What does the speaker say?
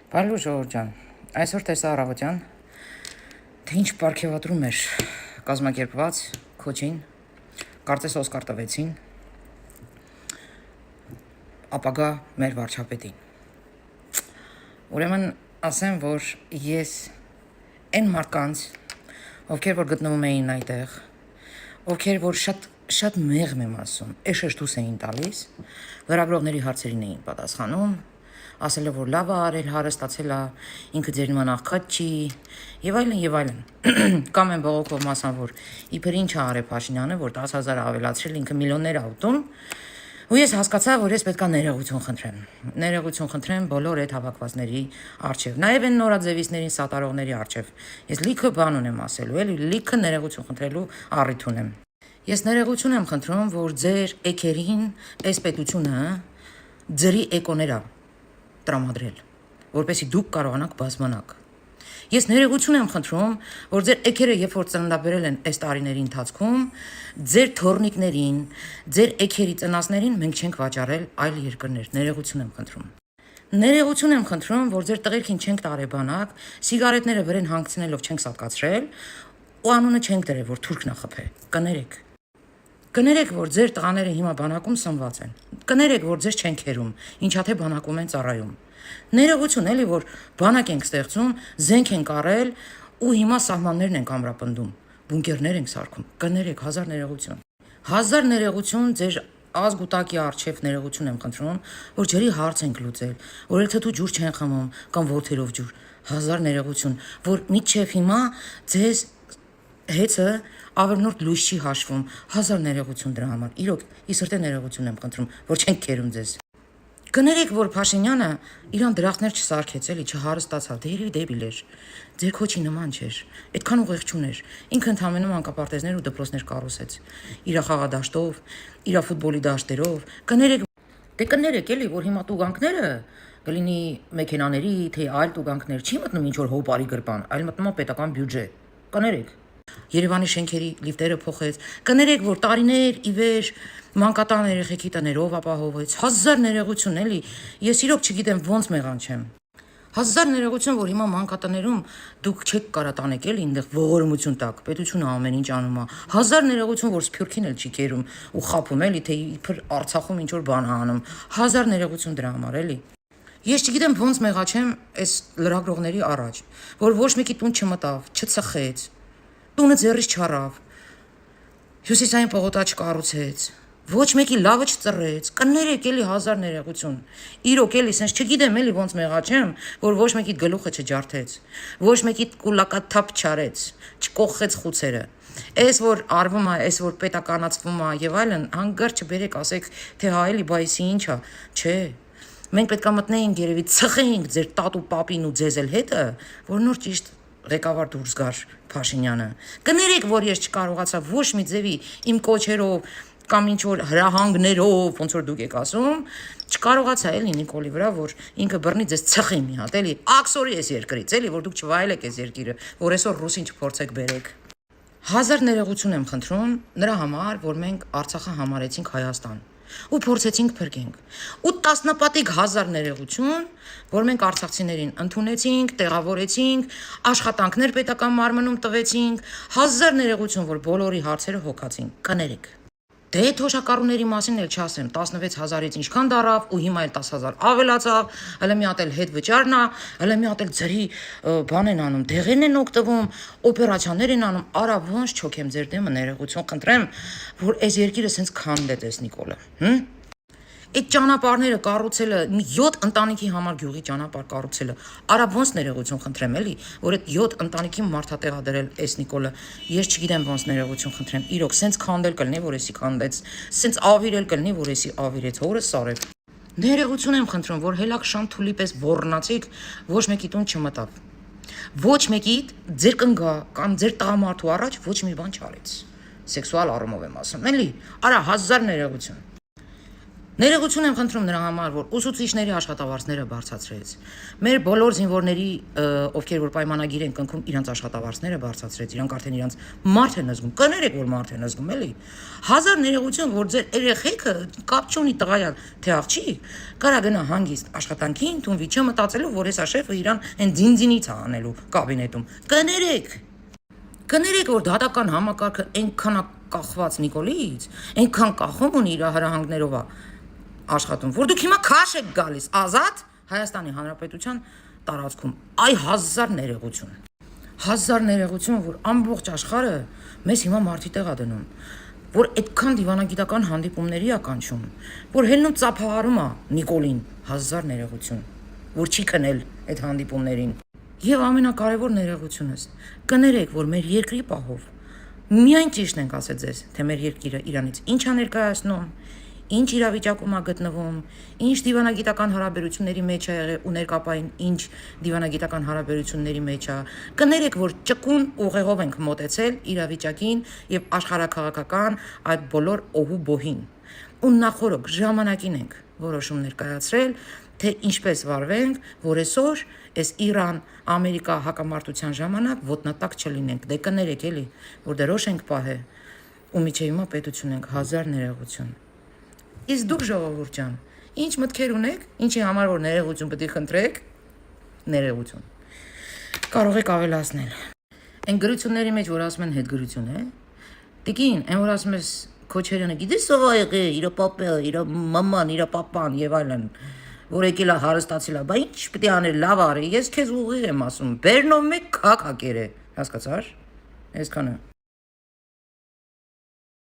Բարի ժողովուրդ ջան, այսօր տեսա առավոտյան, թե ինչ պարգևատրում էր կազմակերպված քոչին, կարծես Օսկար տվեցին ապագա մեր վարչապետին։ Ուրեմն ասեմ, որ ես այն մարդկանց, ովքեր որ գտնվում էին այդտեղ, ովքեր որ շատ մեղմ եմ ասում, էշեշտուս էին տալիս, լրագրողների հարցերին էին պատասխանում, ասել որ լավ է արել, հարստացել է, ինքը ձեր նման աղքատ չի, եւ այլն։ Կամ են բողոքով մասան, որ իբր ինչ է արել Փաշինյանը, որ 10,000 ավելացրել, ինքը միլիոններ է ուտում, ու ես հասկացա, որ ես պետք է ներողություն խնդրեմ բոլոր այդ հավաքվածների առջև, նաեւ այն նորաձևիցներին, սատարողների առջև։ Ես լիքը բան ունեմ ասելու, էլի լիքը ներողություն խնդրելու առիթ ունեմ։ Ես ներողություն եմ խնդրում, որ ձեր էքերին այս պետությունը ձրի էկոներ է տրամադրել, որպեսզի դուք կարողանաք բազմանալ։ Ես ներողություն եմ խնդրում, որ ձեր էքերը, երբ որ ծննդաբերել են այս տարիների ընթացքում, ձեր թորնիկներին, ձեր էքերի ծնածներին մենք չենք վաճառել այլ երկրներ։ Ներողություն եմ խնդրում։ Ներողություն եմ խնդրում, որ ձեր տղերքին չենք տարեբանակ, սիգարետները վրեն հանգցնելով չենք սատկացրել, ու անունը չենք դրել, որ թուրքն է խփել։ Կներեք, որ ձեր տղաները հիմա բանակում սնված են։ Կներեք, որ ձեր չեն քերում, ինչա թե բանակում են ծառայում։ Ներողություն էլի, որ բանակ ենք ստեղծում, զենք ենք առել ու հիմա սահմաններն ենք ամրապնդում, բունկերներ ենք սարքում։ Կներեք, հազար ներողություն։ Հազար ներողություն ձեր ազգուտակի առջև ներողություն եմ խնդրում, որ ջրի հարց ենք լուծել, որ էլ թթու ջուր չեն խմում կամ որդերով ջուր։ Հազար ներողություն, որ մինչև հիմա ձեզ հեծը ավելնորդ լույս չի հաշվում, հազար ներողություն դրա համար, իրոք, իսրտե ներողություն եմ խնդրում, որ չենք քերում ձեզ։ Կներեք, որ Փաշինյանը իրան դրախտներ չսարքեց, էլի չհարստացավ, դերևի դեբիլ էր, ձեր քոչի նման չէր, այդքան ուղեղ չուներ, ինքը ընդհանրում անկապարտեզներ ու դպրոցներ կառուցեց, իրա խաղադաշտով, իրա ֆուտբոլի դաշտերով, կներեք էլի, որ հիմա տուգանքները կլինի մեքենաների, թե այլ տուգանքներ, չի մտնում ինչ-որ հոպարի գրպան, այլ մտնում է պետական բյուջե, կներեք։ Երևանի շենքերի լիֆտերը փոխեց, կներեք, որ տարիներ ի վեր մանկատան երեխեքի տներով ապահովեց, հազար ներողություն էլի, ես իրոք չգիտեմ ոնց մեղանչեմ։ Հազար ներողություն, որ հիմա մանկատներում դուք չեք կարա տանեք էլի այնտեղ ողորմություն տակ, պետությունը ամեն ինչ անում է։ Հազար ներողություն, որ Սփյուռքին էլ չի կերում ու խափում էլի, թե իբր Արցախում ինչ որ բան է անում։ Հազար ներողություն դրա համար էլի։ Ես չգիտեմ ոնց մեղաչեմ այս լրագրողների առաջ, որ ոչ մեկի տուն չմտավ, չծխեց, տունը ձեռից չառավ, հյուսիսային պողոտա չկառուցեց, ոչ մեկի լավը չծռեց, կներեք էլի հազար ներողություն։ Իրոք էլի, սենց չգիտեմ էլի ոնց մեղաչեմ, որ ոչ մեկի գլուխը չջարդեց, ոչ մեկի կուլակաթափ չարեց, չկողխեց խուցերը։ Այս որ արվում է, այս որ պետականացվում է եւ այլն, հանգար չբերեք, ասեք, թե հա էլի բայսի ինչ է, չէ։ Մենք պետք է մտնեինք երևի ծխեինք ձեր տատու պապին ու ձեզ էլ հետը, որ նոր ճիշտ ղեկավար դուրս գար Փաշինյանը։ Կներեք, որ ես չկարողացա ոչ մի ձևի իմ կոչերով կամ ինչ որ հրահանգներով, ոնց որ դուք եք ասում, չկարողացա էլի Նիկոլի վրա, որ ինքը բռնի ձեզ ծխի մի հատ, էլի աքսորի էս երկրից, էլի որ դուք չվայելեք էս երկիրը, որ այսօր ռուսին չփորձեք բերեք։ Հազար ներողություն եմ խնդրում նրա համար, որ մենք Արցախը համարեցինք Հայաստան ու փորձեցինք փրկենք։ Ու տասնապատիկ հազար ներողություն, որ մենք արցախցիներին ընդունեցինք, տեղավորեցինք, աշխատանքներ պետական մարմնում տվեցինք, հազար ներողություն, որ բոլորի հարցերը հոգացին։ Կներեք։ Դե թոշակառուների մասին էլ չասեմ, 16,000-ից ինչքան դարավ ու հիմա էլ 10,000 ավելացավ, հələ մի հատ էլ հետ վճարն է, հələ մի հատ էլ ձրի բան են անում, դեղերն են օգտվում, օպերացիաներ են անում, արա ոնց չոքեմ ձեր դեմը ներողություն խնդրեմ, որ այս երկիրը սենց քանդեց էս Նիկոլը, Այդ ճանապարհները կառուցելը, 7 ընտանիքի համար գյուղի ճանապարհ կառուցելը, արա ոնց ներողություն խնդրեմ էլի, որ այդ 7 ընտանիքի մարդատեղա դրել էս Նիկոլը, ես չգիտեմ ոնց ներողություն խնդրեմ, իրոք սենց քանդել կլինի, որ էսի քանդեց, սենց ավիրել կլինի, որ էսի ավիրեց, հորս սարեց։ Ներողություն եմ խնդրում, որ հելակ շանթուլի պես ոռնացիք, ոչ մեկի տուն չմտավ։ Ոչ մեկի ձեր կնգա կամ ձեր տղամարդու առաջ ոչ մի բան չարեց։ Սեքսուալ առումով եմ ասում, էլի, արա հազար ներողություն։ Ներողություն եմ խնդրում նրա համար, որ ուսուցիչների աշխատավարձները բարձրացրեց։ Մեր բոլոր զինվորների, ովքեր որ պայմանագիր են կնքում, իրանց աշխատավարձները բարձրացրեց, իրանք արդեն իրանց մարդ են զգում։ Կներեք, որ մարդ են զգում, էլի։ Հազար ներողություն, որ ձեր երեխեքը կապ չունի տղայա թե աղջիկ, կարա գնա հանգիստ աշխատանքի ընդունվի, չմտածելով, որ հեսա շեֆը իրան այն ձինձինից է անելու կաբինետում։ Կներեք, որ դատական համակարգը այնքան կախված Նիկոլից, այնքան կախում ունի իր հրահանգներով է աշխատում, որ դուք հիմա քաշ եք գալիս ազատ Հայաստանի Հանրապետության տարածքում։ Այ հազար ներողություն, որ ամբողջ աշխարհը մեզ հիմա մարդի տեղ է դնում, որ այդքան դիվանագիտական հանդիպումների է կանչում, որ հելնում ծափահարում է Նիկոլին, հազար ներողություն, որ չի քնել այդ հանդիպումներին։ Եվ ամենակարևոր ներողությունս, կներեք, որ մեր երկրի պահով միայն ճիշտն ենք ասել ձեզ, թե մեր երկիրը իրանից ինչ է ներկայացնում, ինչ իրավիճակում է գտնվում, ինչ դիվանագիտական հարաբերությունների մեջ է եղել ու ներկապային ինչ դիվանագիտական հարաբերությունների մեջ է։ Կներեք, որ ճկուն ուղեղով ենք մոտեցել իրավիճակին եւ աշխարհակաղակական այդ բոլոր օհու բոհին։ Ու նախորդ ժամանակին ենք որոշումներ կայացրել, թե ինչպես վարվենք, որ այսօր այս Իրան-Ամերիկա հակամարտության ժամանակ ոտնատակ չլինենք։ Դե կներեք էլի, որ դրոշ ենք պահել ու միջև հիմա պետություն ենք, հազար ներողություն։ Իսկ դուք ժողովուրդ ջան, ինչ մտքեր ունեք, ինչի համար որ ներողություն պետք է խնդրեք, ներողություն։ Կարող եք ավելացնել։ Այն գրությունների մեջ որ ասում են հետգրություն է, տիկին, այն որ ասում ես Քոչարյանը գիտես ով է եղել, իր պապը, իր մաման, իր պապան եւ այլն, որ եկել է հարստացել է, բա ինչ պետք է անել, լավ արի, ես քեզ ուղիղ եմ ասում, բերնով մեկ քակ հակեր է, հասկացար։ Այսքանը։